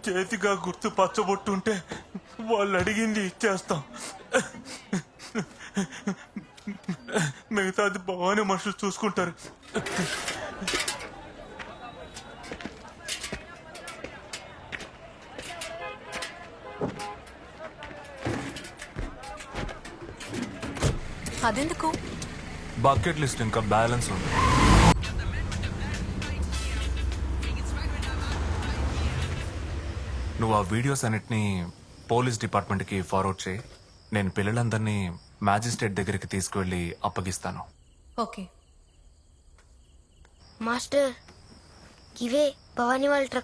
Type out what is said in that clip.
చేతిగా గుర్తు పచ్చబొట్టుంటే వాళ్ళు అడిగింది ఇచ్చేస్తాం. మిగతాది భవానీ మనుషులు చూసుకుంటారు. అదెందుకు? బకెట్ లిస్ట్ ఇంకా బ్యాలెన్స్ ఉంది. నువ్వు ఆ వీడియోస్ అన్నిటినీ పోలీస్ డిపార్ట్మెంట్కి ఫార్వర్డ్ చేయి. నేను పిల్లలందరినీ మ్యాజిస్ట్రేట్ దగ్గరికి తీసుకువెళ్ళి అప్పగిస్తాను. ఓకే. మాస్టర్ ఇవే భవానీ వాళ్ళ ట్రక్